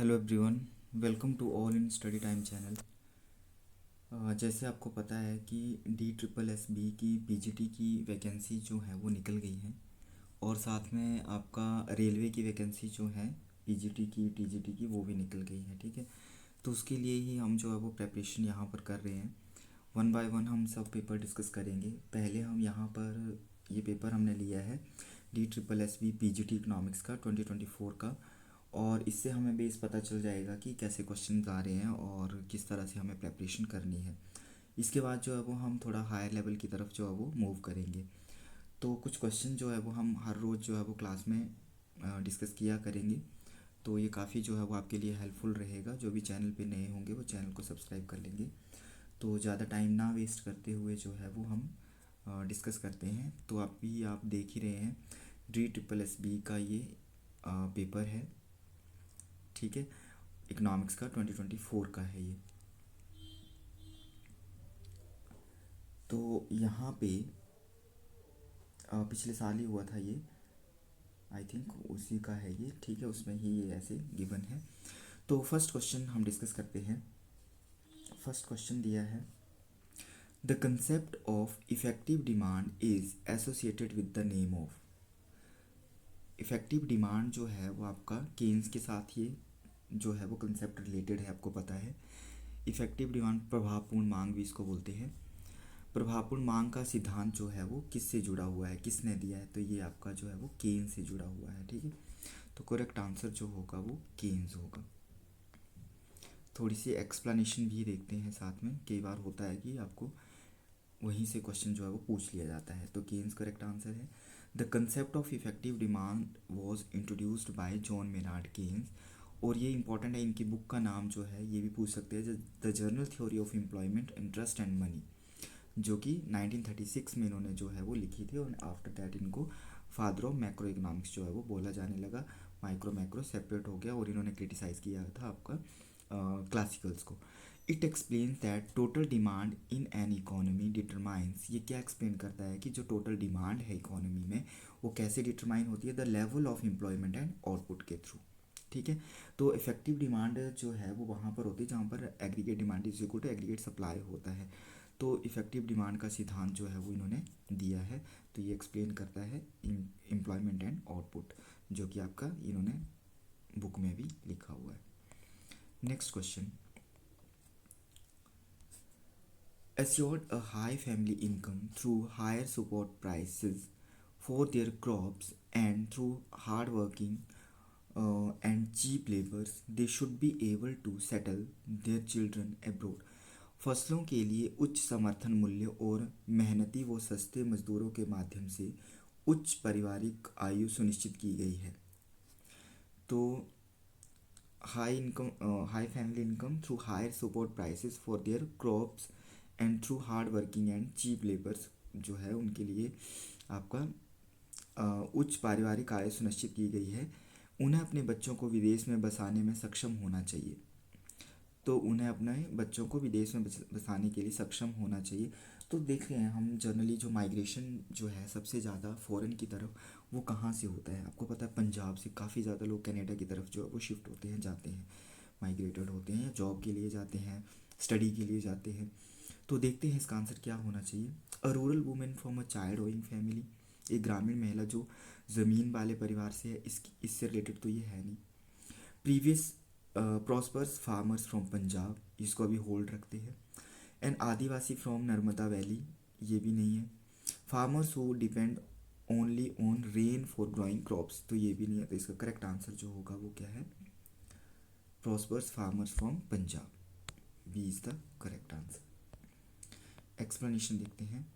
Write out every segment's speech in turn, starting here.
Hello everyone, welcome to all in study time channel. जैसे आपको पता है कि DSSB की PGT की वैकेंसी जो है वो निकल गई है और साथ में आपका रेलवे की वैकेंसी जो है PGT की TGT की वो भी निकल गई है। ठीक है, तो उसके लिए ही हम जो है वो प्रेपरेशन यहाँ पर कर रहे हैं। वन बाय वन हम सब पेपर डिस्कस करेंगे। पहले हम यहाँ पर ये पेपर हमने लिया है DSSB PGT इकोनॉमिक्स का 2024 का, और इससे हमें बेस पता चल जाएगा कि कैसे क्वेश्चन आ रहे हैं और किस तरह से हमें प्रेपरेशन करनी है। इसके बाद जो है वो हम थोड़ा हायर लेवल की तरफ जो है वो मूव करेंगे। तो कुछ क्वेश्चन जो है वो हम हर रोज़ जो है वो क्लास में डिस्कस किया करेंगे। तो ये काफ़ी जो है वो आपके लिए हेल्पफुल रहेगा। जो भी चैनल पे नए होंगे वो चैनल को सब्सक्राइब कर लेंगे। तो ज़्यादा टाइम ना वेस्ट करते हुए जो है वो हम डिस्कस करते हैं। तो आप देख ही रहे हैं DSSB का ये पेपर है। ठीक है, इकोनॉमिक्स का 2024 का है ये। तो यहाँ पे पिछले साल ही हुआ था ये, आई थिंक उसी का है ये। ठीक है, उसमें ही ये ऐसे गिवन है। तो फर्स्ट क्वेश्चन हम डिस्कस करते हैं। फर्स्ट क्वेश्चन दिया है, the concept of effective demand is associated with the name of. Effective demand जो है वो आपका केन्स के साथ ये जो है वो कंसेप्ट रिलेटेड है, आपको पता है। इफेक्टिव डिमांड, प्रभावपूर्ण मांग भी इसको बोलते हैं। प्रभावपूर्ण मांग का सिद्धांत जो है वो किससे जुड़ा हुआ है, किसने दिया है? तो ये आपका जो है वो केन्स से जुड़ा हुआ है। ठीक है, तो करेक्ट आंसर जो होगा वो केन्स होगा। थोड़ी सी एक्सप्लेनेशन भी देखते हैं साथ में। कई बार होता है कि आपको वहीं से क्वेश्चन जो है वो पूछ लिया जाता है। तो केन्स करेक्ट आंसर है। The concept of effective demand was introduced by John Maynard Keynes. और ये इंपॉर्टेंट है, इनकी बुक का नाम जो है ये भी पूछ सकते हैं, the journal theory of employment, interest and money, जो कि 1936 में इन्होंने जो है वो लिखी थी। और आफ्टर दैट इनको फादर ऑफ मैक्रो इकोनॉमिक्स जो है वो बोला जाने लगा। माइक्रो मैक्रो सेपरेट हो गया और इन्होंने क्रिटिसाइज़ किया था आपका क्लासिकल्स को। It explains that total demand in an economy determines. ये क्या एक्सप्लेन करता है कि जो टोटल डिमांड है इकोनॉमी में वो कैसे डिटरमाइन होती है? The level of employment and output के थ्रू। ठीक है, तो इफेक्टिव डिमांड जो है वो वहाँ पर होती है जहाँ पर aggregate demand is equal to aggregate supply होता है। तो इफेक्टिव डिमांड का सिद्धांत जो है वो इन्होंने दिया है। तो ये एक्सप्लेन करता है एम्प्लॉयमेंट एंड आउटपुट, जो कि आपका इन्होंने बुक में भी लिखा हुआ है। Next question, assured a high family income through higher support prices for their crops and through hard working and cheap labors, they should be able to settle their children abroad. फसलों के लिए उच्च समर्थन मूल्य और मेहनती व सस्ते मजदूरों के माध्यम से उच्च पारिवारिक आयु सुनिश्चित की गई है। तो high family income through higher support prices for their crops and through hard working and cheap labours जो है उनके लिए आपका उच्च पारिवारिक आय सुनिश्चित की गई है। उन्हें अपने बच्चों को विदेश में बसाने में सक्षम होना चाहिए। तो उन्हें अपने बच्चों को विदेश में बसाने के लिए सक्षम होना चाहिए। तो देख रहे हैं हम जनरली जो माइग्रेशन जो है सबसे ज़्यादा फ़ॉरेन की तरफ वो कहाँ से होता है? आपको पता है पंजाब से काफ़ी ज़्यादा लोग कनाडा की तरफ जो है वो शिफ्ट होते हैं, जाते हैं, माइग्रेटेड होते हैं, या जॉब के लिए जाते हैं, स्टडी के लिए जाते हैं। तो देखते हैं इसका आंसर क्या होना चाहिए। A rural women from a child owing family, एक ग्रामीण महिला जो ज़मीन वाले परिवार से है, इससे रिलेटेड तो ये है नहीं। Previous prosperous farmers from Punjab, इसको अभी होल्ड रखते हैं। And Adivasi from Narmada valley, ये भी नहीं है। Farmers who depend only on rain for growing crops, तो ये भी नहीं है। तो इसका करेक्ट आंसर जो होगा वो क्या है? Prosperous farmers from Punjab, B is the correct answer. Explanation देखते हैं।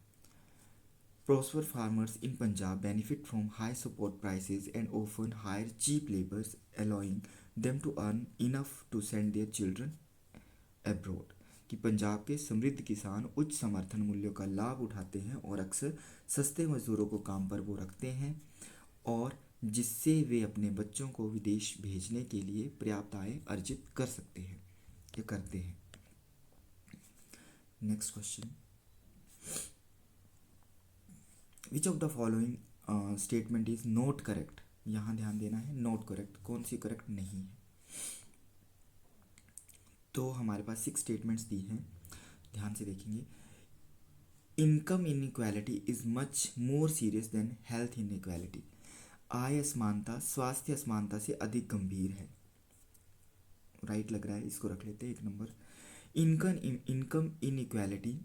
Prosper farmers in Punjab benefit from high support prices and often hire cheap laborers, allowing them to earn enough to send their children abroad. कि पंजाब के समृद्ध किसान उच्च समर्थन मूल्यों का लाभ उठाते हैं और अक्सर सस्ते मजदूरों को काम पर वो रखते हैं, और जिससे वे अपने बच्चों को विदेश भेजने के लिए पर्याप्त आय अर्जित कर सकते हैं, ये करते हैं। Next question, which of the following statement is not correct? यहाँ ध्यान देना है, नॉट करेक्ट, कौन सी करेक्ट नहीं है? तो हमारे पास 6 स्टेटमेंट्स दी हैं, ध्यान से देखेंगे। Income inequality is much more serious than health inequality. आय असमानता स्वास्थ्य असमानता से अधिक गंभीर है। राइट लग रहा है, इसको रख लेते हैं 1 number. Income inequality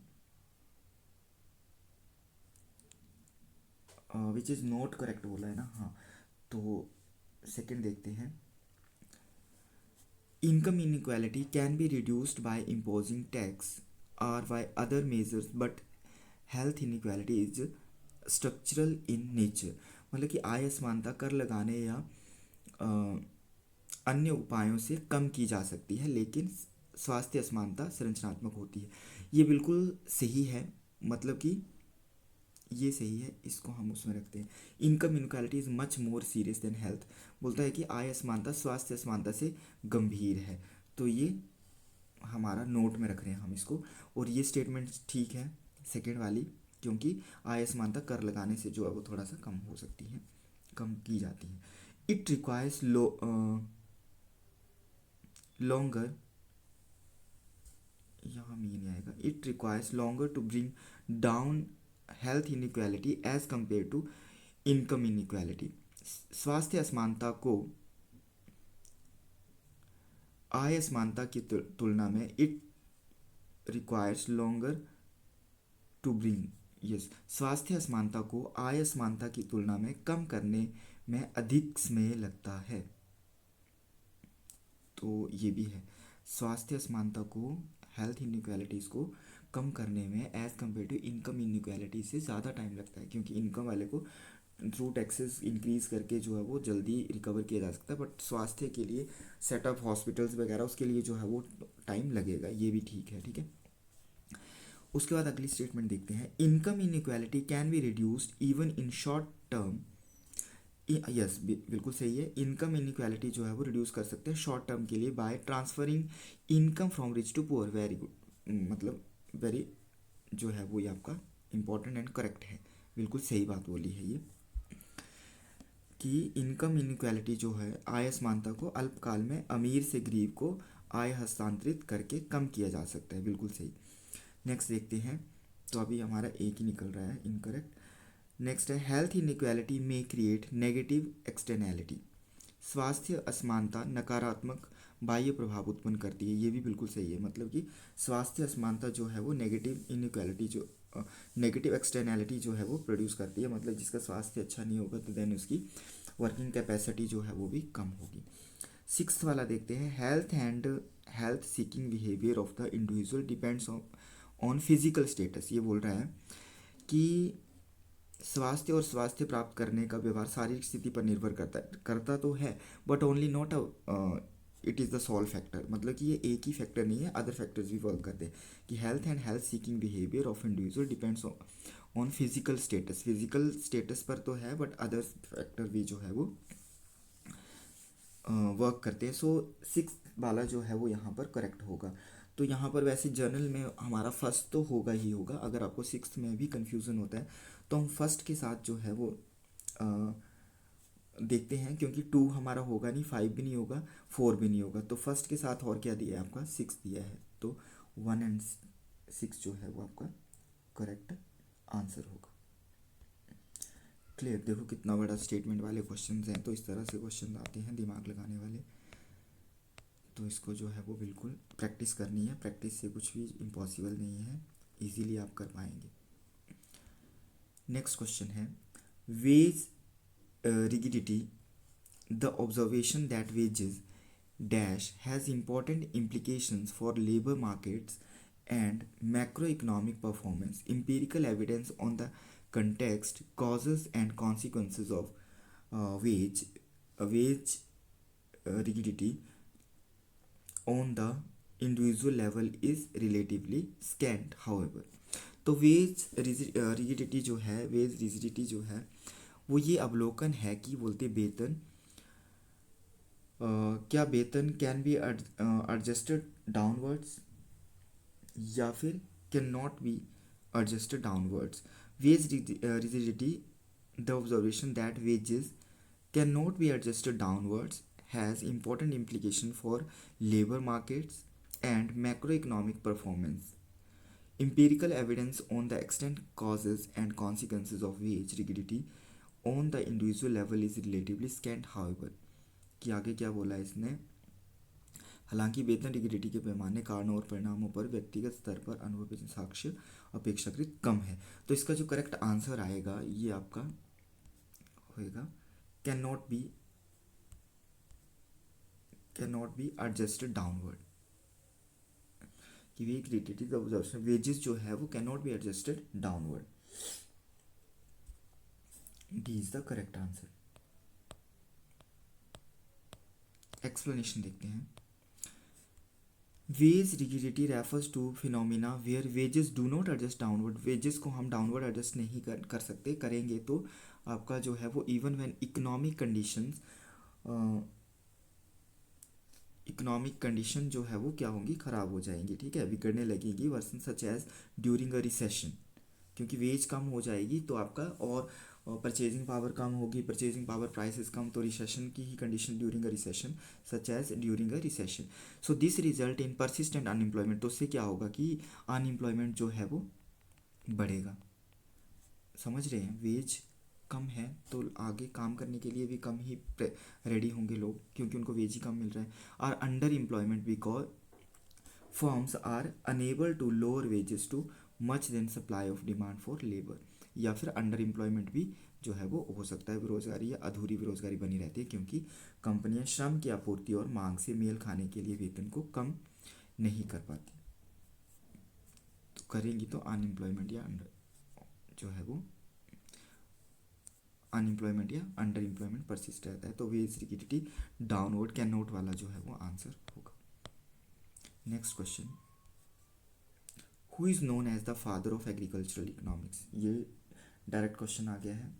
which is not correct बोला है ना, हाँ, तो सेकंड देखते हैं। Income inequality can be reduced by imposing tax और by other measures but health inequality is structural in nature. मतलब कि आय असमानता कर लगाने या अन्य उपायों से कम की जा सकती है, लेकिन स्वास्थ्य असमानता संरचनात्मक होती है। ये बिल्कुल सही है, मतलब कि ये सही है, इसको हम उसमें रखते हैं। Income inequality is much more serious than health, बोलता है कि आय असमानता स्वास्थ्य असमानता से गंभीर है, तो ये हमारा नोट में रख रहे हैं हम इसको। और ये स्टेटमेंट ठीक है सेकेंड वाली, क्योंकि आय असमानता कर लगाने से जो है वो थोड़ा सा कम हो सकती है, कम की जाती है। इट रिक्वायर्स लॉन्गर, यहाँ मीन नहीं आएगा, it requires longer to bring down health inequality as compare to income inequality. स्वास्थ्य असमानता को आय असमानता की तुलना में it requires longer to bring, yes, स्वास्थ्य असमानता को आय असमानता की तुलना में कम करने में अधिक समय लगता है। तो ये भी है, स्वास्थ्य असमानता को, हेल्थ इनइक्वालिटीज़ को कम करने में as compare to income inequality से ज़्यादा टाइम लगता है, क्योंकि इनकम वाले को थ्रू टैक्सेस इंक्रीज़ करके जो है वो जल्दी रिकवर किया जा सकता है, बट स्वास्थ्य के लिए सेटअप हॉस्पिटल्स वगैरह उसके लिए जो है वो टाइम लगेगा। ये भी ठीक है, ठीक है। उसके बाद अगली स्टेटमेंट देखते हैं। Income inequality can be reduced even in short term. Yes, बिल्कुल सही है, इनकम इनइक्वालिटी जो है वो रिड्यूस कर सकते हैं शॉर्ट टर्म के लिए by transferring income from rich to poor. Very good, मतलब वेरी जो है वो ये आपका इंपॉर्टेंट एंड करेक्ट है, बिल्कुल सही बात बोली है ये, कि इनकम इनइक्वालिटी जो है आय असमानता को अल्पकाल में अमीर से गरीब को आय हस्तांतरित करके कम किया जा सकता है, बिल्कुल सही। नेक्स्ट देखते हैं, तो अभी हमारा एक ही निकल रहा है इनकरेक्ट। नेक्स्ट है हेल्थ इनइक्वालिटी में क्रिएट नेगेटिव एक्सटर्नैलिटी। स्वास्थ्य असमानता नकारात्मक बाह्य प्रभाव उत्पन्न करती है, ये भी बिल्कुल सही है, मतलब कि स्वास्थ्य असमानता जो है वो नेगेटिव इनइक्वालिटी जो नेगेटिव एक्सटर्नैलिटी जो है वो प्रोड्यूस करती है, मतलब जिसका स्वास्थ्य अच्छा नहीं होगा तो देन उसकी वर्किंग कैपेसिटी जो है वो भी कम होगी। 6th वाला देखते हैं। Health seeking behaviour of the individual depends on physical status. ये बोल रहा है कि स्वास्थ्य और स्वास्थ्य प्राप्त करने का व्यवहार शारीरिक स्थिति पर निर्भर करता तो है, but only not it is the sole factor, मतलब कि ये एक ही फैक्टर नहीं है, अदर फैक्टर्स भी वर्क करते हैं। कि health seeking behaviour of individual depends on physical status, physical status पर तो है बट अदर फैक्टर भी जो है वो वर्क करते हैं। सो 6th वाला जो है वो यहाँ पर करेक्ट होगा। तो यहाँ पर वैसे जर्नल में हमारा फर्स्ट तो होगा ही होगा, अगर आपको 6th में भी कन्फ्यूज़न होता है तो हम फर्स्ट के साथ जो है वो देखते हैं, क्योंकि 2 हमारा होगा नहीं, 5 भी नहीं होगा, 4 भी नहीं होगा, तो फर्स्ट के साथ और क्या दिया है आपका 6 दिया है, तो 1 एंड 6 जो है वो आपका करेक्ट आंसर होगा। क्लियर, देखो कितना बड़ा स्टेटमेंट वाले क्वेश्चंस हैं, तो इस तरह से क्वेश्चन आते हैं दिमाग लगाने वाले, तो इसको जो है वो बिल्कुल प्रैक्टिस करनी है, प्रैक्टिस से कुछ भी इम्पॉसिबल नहीं है, इजीली आप कर पाएंगे। नेक्स्ट क्वेश्चन है veg rigidity, the observation that wages dash has important implications for labor markets and macroeconomic performance. Empirical evidence on the context, causes and consequences of wage rigidity on the individual level is relatively scant. However, तो veg rigidity जो है, veg rigidity जो है वो ये अवलोकन है कि बोलते वेतन क्या वेतन कैन बी एडजस्टेड डाउनवर्ड्स या फिर can not be adjusted downwards. Wage rigidity, the observation that wages can not be adjusted downwards has important implication for labor markets and macroeconomic performance. Empirical evidence on the extent, causes, and consequences of wage rigidity on the individual level is relatively scant, however. कि आगे क्या बोला है इसने, हालांकि वेतन rigidity के पैमाने, कारणों और परिणामों पर व्यक्तिगत स्तर पर अनुभवी साक्ष्य अपेक्षाकृत कम है। तो इसका जो करेक्ट आंसर आएगा ये आपका होएगा can not be adjusted downward, कि वीक रिलेटेड ऑब्जर्वेशन वेजेस जो है वो can not be adjusted downward. D is the correct answer. Explanation देखते हैं। Wage rigidity refers to phenomena where wages do not adjust downward. Wages को हम downward adjust नहीं कर सकते, करेंगे तो आपका जो है वो इवन व्हेन इकोनॉमिक कंडीशन जो है वो क्या होंगी, ख़राब हो जाएंगी, ठीक है, बिगड़ने लगेगी। Version such as during a recession, क्योंकि वेज कम हो जाएगी तो आपका और परचेजिंग पावर कम होगी, परचेजिंग पावर प्राइसेस कम, तो रिसेशन की ही condition during a recession such as during a recession. So this result in persistent unemployment. तो उससे क्या होगा कि अनएम्प्लॉयमेंट जो है वो बढ़ेगा। समझ रहे हैं, वेज कम है तो आगे काम करने के लिए भी कम ही रेडी होंगे लोग, क्योंकि उनको वेज ही कम मिल रहा है। और under employment because firms are unable to lower wages too much than supply of demand for labour. या फिर अंडर एम्प्लॉयमेंट भी जो है वो हो सकता है, बेरोजगारी या अधूरी बेरोजगारी बनी रहती है, क्योंकि कंपनियां श्रम की आपूर्ति और मांग से मेल खाने के लिए वेतन को कम नहीं कर पाती। तो करेंगी तो अनएम्प्लॉयमेंट या अंडर जो है वो अनएम्प्लॉयमेंट या अंडर एम्प्लॉयमेंट परसिस्ट रहता है। तो wage rigidity downward can not वाला जो है वो आंसर होगा। Next question, who is known as the father of agricultural economics. ये डायरेक्ट क्वेश्चन आ गया है।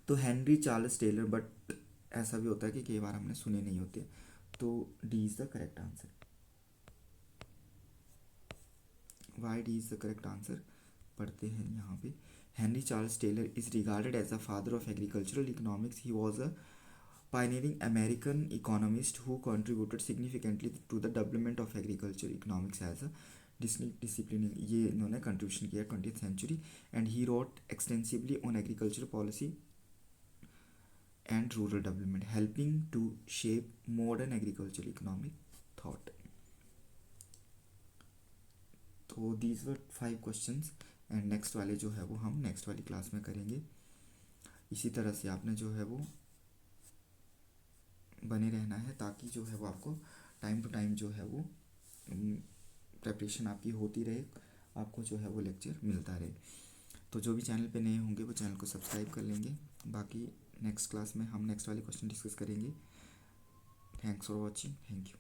तो हेनरी चार्ल्स टेलर, बट ऐसा भी होता है कि कई बार हमने सुने नहीं होते, तो D is the correct answer. Why D is the correct answer, पढ़ते हैं यहाँ पे। Henry Charles Taylor is regarded as the father of agricultural economics. He was a pioneering American economist who contributed significantly to the development of agriculture economics as a distinct discipline। ये इन्होंने contribution किया 20th century, and he wrote extensively on agriculture policy and rural development, helping to shape modern agricultural economic thought। तो these were 5 questions, and next वाले जो है वो हम next वाली क्लास में करेंगे। इसी तरह से आपने जो है वो बने रहना है, ताकि जो है वो आपको टाइम टू टाइम जो है वो प्रेपरेशन आपकी होती रहे, आपको जो है वो लेक्चर मिलता रहे। तो जो भी चैनल पे नए होंगे वो चैनल को सब्सक्राइब कर लेंगे। बाकी नेक्स्ट क्लास में हम नेक्स्ट वाले क्वेश्चन डिस्कस करेंगे। Thanks for watching, thank you.